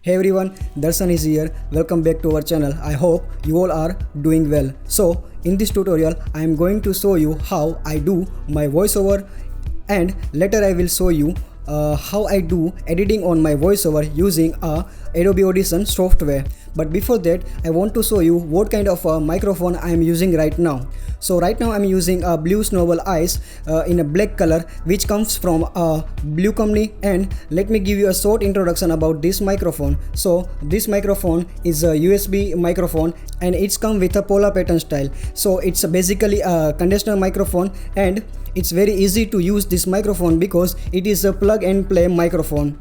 Hey everyone, Darshan is here. Welcome back to our channel. I hope you all are doing well. So, in this tutorial, I am going to show you how I do my voiceover, and later I will show you how I do editing on my voiceover using Adobe Audition software. But before that, I want to show you what kind of microphone I am using right now. So right now I am using a Blue Snowball Ice in a black color, which comes from a Blue company. And let me give you a short introduction about this microphone. So this microphone is a USB microphone and it's come with a polar pattern style. So it's basically a condenser microphone, and it's very easy to use this microphone because it is a plug and play microphone.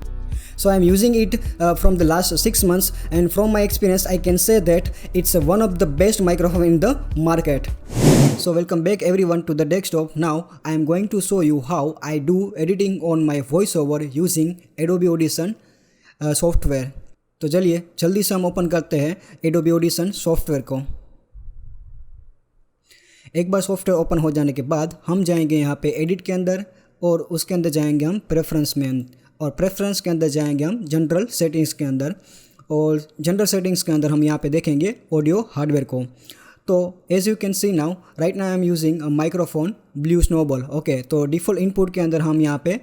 So I'm using it from the last 6 months, and from my experience I can say that it's one of the best microphone in the market. So welcome back everyone to the desktop. Now I am going to show you how I do editing on my voiceover using Adobe Audition software. तो चलिए जल्दी से हम open करते हैं Adobe Audition software को. एक बार software open हो जाने के बाद हम जाएंगे यहाँ पे एडिट के अंदर, और उसके अंदर जाएंगे हम प्रेफरेंस में, और प्रेफरेंस के अंदर जाएंगे हम जनरल सेटिंग्स के अंदर, और जनरल सेटिंग्स के अंदर हम यहाँ पे देखेंगे ऑडियो हार्डवेयर को. तो as you can see now right now I am using a microphone Blue Snowball. Okay, तो डिफ़ॉल्ट इनपुट के अंदर हम यहाँ पे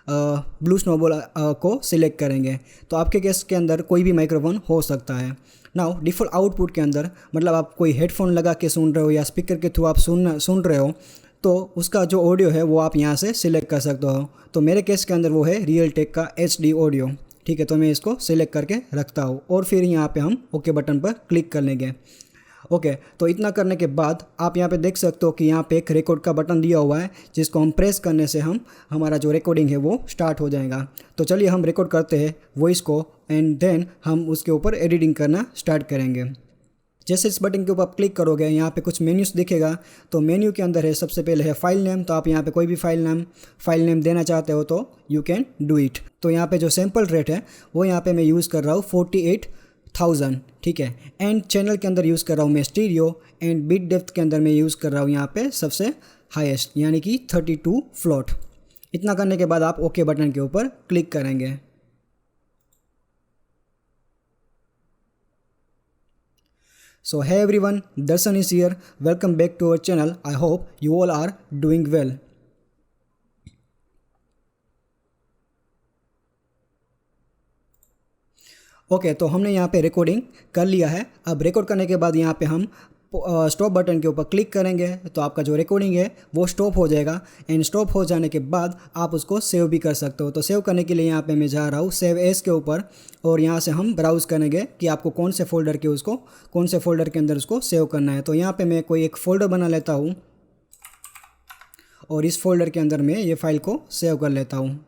ब्लू स्नोबॉल को सिलेक्ट करेंगे. तो आपके केस के अंदर कोई भी माइक्रोफोन हो सकता है. नाउ डिफ़ॉल्ट आउटपुट के अंदर, मतलब आप कोई हेडफोन लगा के सुन रहे हो या स्पीकर के थ्रू आप सुन रहे हो, तो उसका जो ऑडियो है वो आप यहाँ से सिलेक्ट कर सकते हो. तो मेरे केस के अंदर वो है रियलटेक का HD ऑडियो. ठीक है, तो मैं इसको सिलेक्ट करके रखता हूँ, और फिर यहाँ पे हम ओके बटन पर क्लिक कर लेंगे. ओके, तो इतना करने के बाद आप यहाँ पे देख सकते हो कि यहाँ पे एक रिकॉर्ड का बटन दिया हुआ है, जिसको हम प्रेस करने से हमारा जो रिकॉर्डिंग है वो स्टार्ट हो जाएगा. तो चलिए हम रिकॉर्ड करते हैं वॉइस को, एंड देन हम उसके ऊपर एडिटिंग करना स्टार्ट करेंगे. जैसे इस बटन के ऊपर आप क्लिक करोगे यहाँ पे कुछ मेन्यूज़ दिखेगा. तो मेन्यू के अंदर है, सबसे पहले है फाइल नेम. तो आप यहाँ पे कोई भी फाइल नेम देना चाहते हो तो यू कैन डू इट. तो यहाँ पे जो सैम्पल रेट है वो यहाँ पे मैं यूज़ कर रहा हूँ 48,000. ठीक है, एंड चैनल के अंदर यूज़ कर रहा हूँ मैं स्टीरियो, एंड बिट डेप्थ के अंदर मैं यूज़ कर रहा हूँ यहाँ पे सबसे हाईएस्ट, यानी कि 32 फ्लोट. इतना करने के बाद आप ओके बटन के ऊपर क्लिक करेंगे. So hey everyone, Darshan is here. Welcome back to our channel. I hope you all are doing well. Okay, तो हमने यहाँ पे रिकॉर्डिंग कर लिया है. अब रिकॉर्ड करने के बाद यहाँ पे हम स्टॉप बटन के ऊपर क्लिक करेंगे, तो आपका जो रिकॉर्डिंग है वो स्टॉप हो जाएगा. एंड स्टॉप हो जाने के बाद आप उसको सेव भी कर सकते हो. तो सेव करने के लिए यहाँ पे मैं जा रहा हूँ सेव एज के ऊपर, और यहाँ से हम ब्राउज़ करेंगे कि आपको कौन से फोल्डर के अंदर उसको सेव करना है. तो यहाँ पे मैं कोई एक फ़ोल्डर बना लेता हूँ, और इस फोल्डर के अंदर मैं ये फ़ाइल को सेव कर लेता हूँ.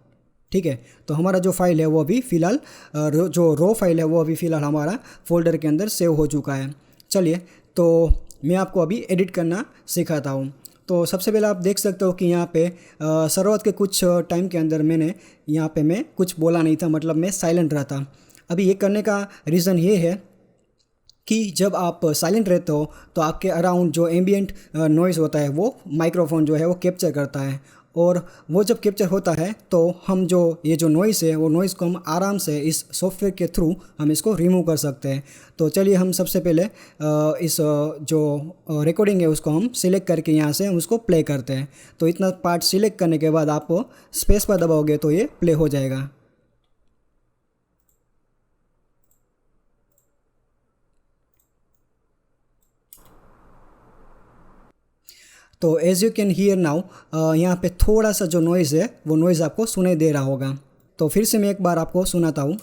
ठीक है, तो हमारा जो फाइल है वो अभी फ़िलहाल जो रो फाइल है वो अभी फ़िलहाल हमारा फोल्डर के अंदर सेव हो चुका है. चलिए, तो मैं आपको अभी एडिट करना सिखाता हूँ. तो सबसे पहले आप देख सकते हो कि यहाँ पे शुरुआत के कुछ टाइम के अंदर यहाँ पे मैं कुछ बोला नहीं था, मतलब मैं साइलेंट रहा था. अभी ये करने का रीज़न ये है कि जब आप साइलेंट रहते हो तो आपके अराउंड जो एम्बियंट नॉइज़ होता है वो माइक्रोफोन जो है वो कैप्चर करता है, और वो जब कैप्चर होता है तो हम ये जो नॉइज़ है वो नॉइज़ को हम आराम से इस सॉफ्टवेयर के थ्रू हम इसको रिमूव कर सकते हैं. तो चलिए हम सबसे पहले इस जो रिकॉर्डिंग है उसको हम सिलेक्ट करके यहाँ से हम उसको प्ले करते हैं. तो इतना पार्ट सिलेक्ट करने के बाद आप स्पेस पर दबाओगे तो ये प्ले हो जाएगा. तो as you can hear now यहाँ पे थोड़ा सा जो नॉइज़ है वो नॉइज़ आपको सुनाई दे रहा होगा. तो फिर से मैं एक बार आपको सुनाता हूँ.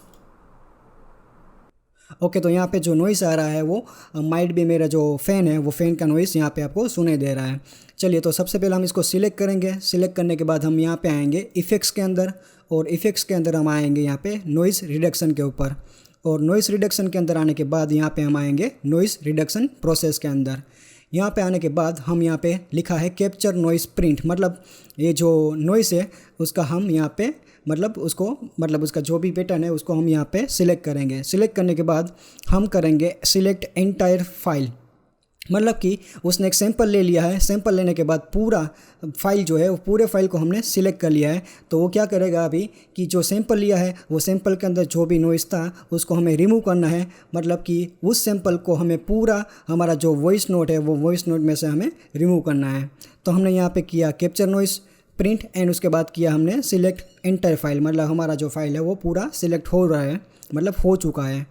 ओके, तो यहाँ पे जो नॉइज़ आ रहा है वो माइट भी मेरा जो फ़ैन है वो फ़ैन का नॉइज़ यहाँ पे आपको सुनाई दे रहा है. चलिए, तो सबसे पहले हम इसको सिलेक्ट करेंगे. सिलेक्ट करने के बाद हम यहाँ पे आएंगे इफ़ेक्ट्स के अंदर, और इफ़ेक्ट्स के अंदर हम आएंगे यहाँ पे नॉइज़ रिडक्शन के ऊपर, और नॉइज़ रिडक्शन के अंदर आने के बाद यहाँ पे हम आएंगे नॉइज़ रिडक्शन प्रोसेस के अंदर. यहाँ पे आने के बाद हम यहाँ पे लिखा है कैप्चर नॉइज़ प्रिंट, मतलब ये जो नॉइज़ है उसका हम यहाँ पे उसका जो भी पैटर्न है उसको हम यहाँ पे सिलेक्ट करेंगे. सिलेक्ट करने के बाद हम करेंगे सिलेक्ट एंटायर फाइल. मतलब कि उसने एक सैंपल ले लिया है, सैंपल लेने के बाद पूरा फाइल जो है वो पूरे फाइल को हमने सिलेक्ट कर लिया है। तो वो क्या करेगा अभी कि जो सैंपल लिया है वो सैंपल के अंदर जो भी नॉइज़ था उसको हमें रिमूव करना है। मतलब कि उस सैंपल को हमें पूरा हमारा जो वॉइस नोट है वो वॉइस नोट में से हमें रिमूव करना है। तो हमने यहाँ पे किया कैप्चर नॉइज़ प्रिंट एंड उसके बाद किया हमने सिलेक्ट एंटायर फाइल। मतलब हमारा जो फाइल है वो पूरा सिलेक्ट हो रहा है, मतलब हो चुका है।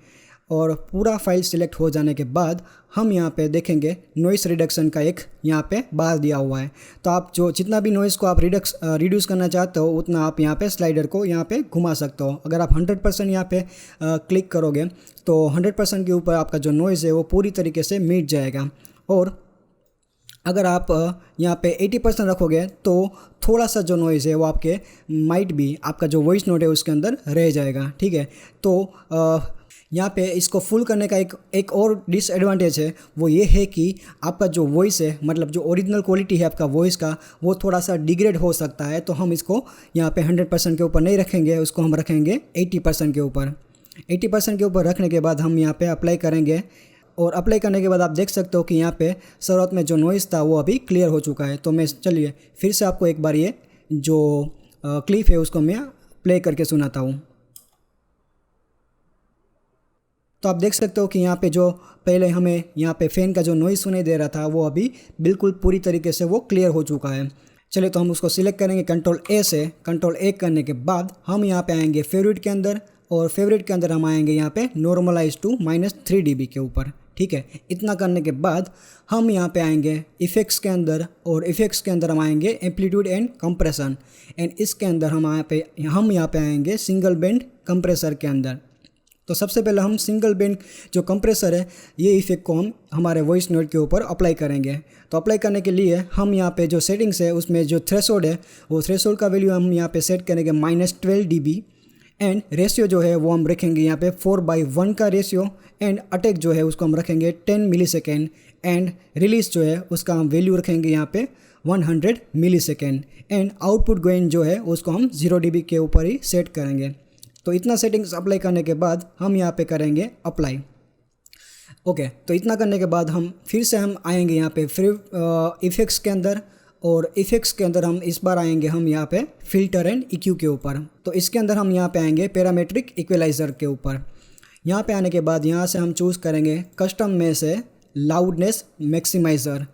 और पूरा फाइल सिलेक्ट हो जाने के बाद हम यहाँ पे देखेंगे नॉइस रिडक्शन का एक यहाँ पे बार दिया हुआ है। तो आप जो जितना भी नॉइज़ को आप रिड्यूस करना चाहते हो उतना आप यहाँ पे स्लाइडर को यहाँ पे घुमा सकते हो। अगर आप 100% यहाँ पे क्लिक करोगे तो 100% के ऊपर आपका जो नॉइज़ है वो पूरी तरीके से मिट जाएगा। और अगर आप यहाँ पे 80% रखोगे तो थोड़ा सा जो नॉइज़ है वो आपके माइट भी आपका जो वॉइस नोट है उसके अंदर रह जाएगा। ठीक है, तो यहाँ पे इसको फुल करने का एक और डिसएडवांटेज है, वो ये है कि आपका जो वॉइस है, मतलब जो ओरिजिनल क्वालिटी है आपका वॉइस का, वो थोड़ा सा डिग्रेड हो सकता है। तो हम इसको यहाँ पे 100% के ऊपर नहीं रखेंगे, उसको हम रखेंगे 80% के ऊपर। 80% के ऊपर रखने के बाद हम यहाँ पे अप्लाई करेंगे। और अप्लाई करने के बाद आप देख सकते हो कि यहाँ पे शुरुआत में जो नॉइज़ था वो अभी क्लियर हो चुका है। तो मैं चलिए फिर से आपको एक बार ये जो क्लिप है उसको मैं प्ले करके सुनाता हूँ। तो आप देख सकते हो कि यहाँ पे जो पहले हमें यहाँ पे फ़ैन का जो नॉइज़ सुनाई दे रहा था वो अभी बिल्कुल पूरी तरीके से वो क्लियर हो चुका है। चलिए तो हम उसको सिलेक्ट करेंगे कंट्रोल ए से। कंट्रोल ए करने के बाद हम यहाँ पे आएंगे फेवरेट के अंदर, और फेवरेट के अंदर हम आएंगे यहाँ पे नॉर्मलाइज टू -3 dB के ऊपर। ठीक है, इतना करने के बाद हम यहाँ पे आएंगे इफ़ेक्ट्स के अंदर, और इफ़ेक्ट्स के अंदर हम आएंगे एम्पलीट्यूड एंड कंप्रेशन। एंड इसके अंदर हम यहाँ पे आएंगे सिंगल बैंड कंप्रेसर के अंदर। तो सबसे पहले हम सिंगल बैंड जो कंप्रेसर है ये इफेक्ट को हम हमारे वॉइस नोट के ऊपर अप्लाई करेंगे। तो अप्लाई करने के लिए हम यहाँ पे जो सेटिंग्स है उसमें जो थ्रेशोल्ड है वो थ्रेशोल्ड का वैल्यू हम यहाँ पे सेट करेंगे -12 dB। एंड रेशियो जो है वो हम रखेंगे यहाँ पे 4/1 का रेशियो। एंड अटैक जो है उसको हम रखेंगे 10 मिलीसेकेंड। एंड रिलीज जो है उसका हम वैल्यू रखेंगे यहाँ पे 100 मिलीसेकेंड। एंड आउटपुट गेन जो है उसको हम 0 dB के ऊपर ही सेट करेंगे। तो इतना सेटिंग्स अप्लाई करने के बाद हम यहाँ पे करेंगे अप्लाई। ओके, तो इतना करने के बाद हम फिर से हम आएंगे यहाँ पे फिर इफ़ेक्ट्स के अंदर, और इफ़ेक्ट्स के अंदर हम इस बार आएंगे हम यहाँ पे फ़िल्टर एंड EQ के ऊपर। तो इसके अंदर हम यहाँ पे आएंगे पैरामेट्रिक इक्वलाइज़र के ऊपर। यहाँ पे आने के बाद यहाँ से हम चूज़ करेंगे कस्टम में से लाउडनेस मैक्सिमाइज़र।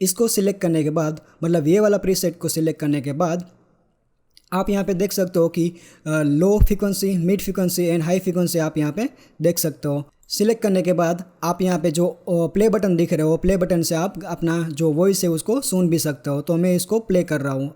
इसको सिलेक्ट करने के बाद, मतलब ये वाला प्रीसेट को सिलेक्ट करने के बाद आप यहाँ पे देख सकते हो कि low frequency, mid frequency and high frequency आप यहाँ पे देख सकते हो। सिलेक्ट करने के बाद आप यहाँ पे जो प्ले बटन दिख रहे हो, प्ले बटन से आप अपना जो वॉइस है उसको सुन भी सकते हो। तो मैं इसको प्ले कर रहा हूँ।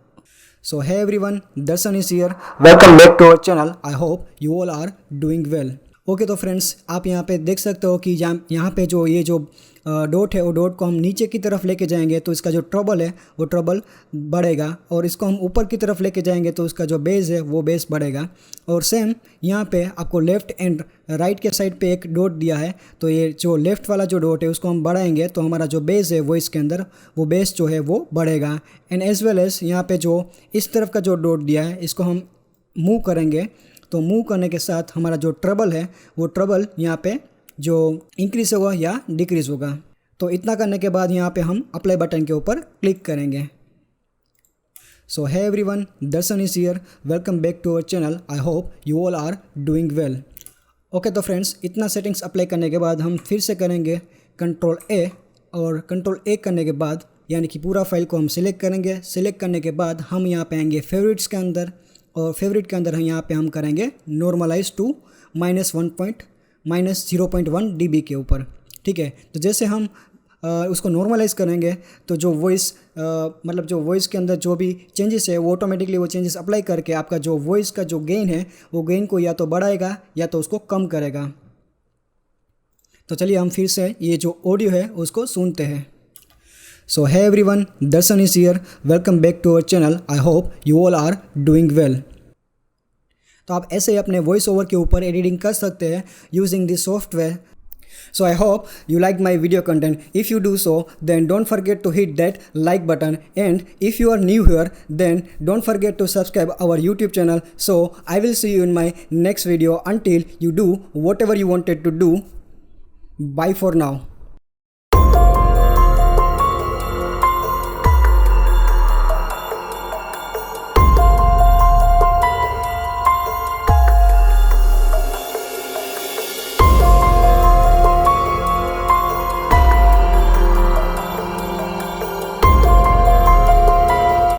So hey everyone, Darshan is here, welcome back to our channel. I hope you all are doing well. Okay, तो फ्रेंड्स आप यहाँ पे देख सकते हो कि यहाँ पे जो ये जो डॉट है वो डॉट को हम नीचे की तरफ लेके जाएंगे तो इसका जो ट्रबल है वो ट्रबल बढ़ेगा, और इसको हम ऊपर की तरफ लेके जाएंगे तो उसका जो बेस है वो बेस बढ़ेगा। और सेम यहाँ पे आपको लेफ़्ट एंड राइट के साइड पे एक डॉट दिया है, तो ये जो लेफ़्ट वाला जो डॉट है उसको हम बढ़ाएंगे तो हमारा जो बेस है वॉइस के अंदर वो बेस जो है वो बढ़ेगा। एंड एज वेल एज यहाँ पे जो इस तरफ का जो डॉट दिया है इसको हम मूव करेंगे, तो मूव करने के साथ हमारा जो ट्रबल है वो ट्रबल यहाँ पे जो इंक्रीज होगा या डिक्रीज होगा। तो इतना करने के बाद यहाँ पे हम अप्लाई बटन के ऊपर क्लिक करेंगे। So hey everyone, Darshan is here, welcome back to our channel. I hope you all are doing well. Okay, तो फ्रेंड्स इतना सेटिंग्स अप्लाई करने के बाद हम फिर से करेंगे कंट्रोल ए, और कंट्रोल ए करने के बाद यानी कि पूरा फाइल को हम सिलेक्ट करेंगे। सिलेक्ट करने के बाद हम यहाँ पे आएंगे फेवरेट्स के अंदर, और फेवरेट के अंदर हम यहाँ पे हम करेंगे नॉर्मलाइज टू -0.1 dB के ऊपर। ठीक है, तो जैसे हम उसको नॉर्मलाइज करेंगे तो जो वॉइस मतलब जो वॉइस के अंदर जो भी चेंजेस है वो ऑटोमेटिकली वो चेंजेस अप्लाई करके आपका जो वॉइस का जो गेन है वो गेन को या तो बढ़ाएगा या तो उसको कम करेगा। तो चलिए हम फिर से ये जो ऑडियो है उसको सुनते हैं। So hey everyone, Darshan is here, welcome back to our channel. I hope you all are doing well. तो आप ऐसे ही अपने वॉइस ओवर के ऊपर एडिटिंग कर सकते हैं using this software. So I hope you liked my video content. If you do so, then don't forget to hit that like button, and if you are new here, then don't forget to subscribe our YouTube channel. So I will see you in my next video. Until you do whatever you wanted to do, bye for now.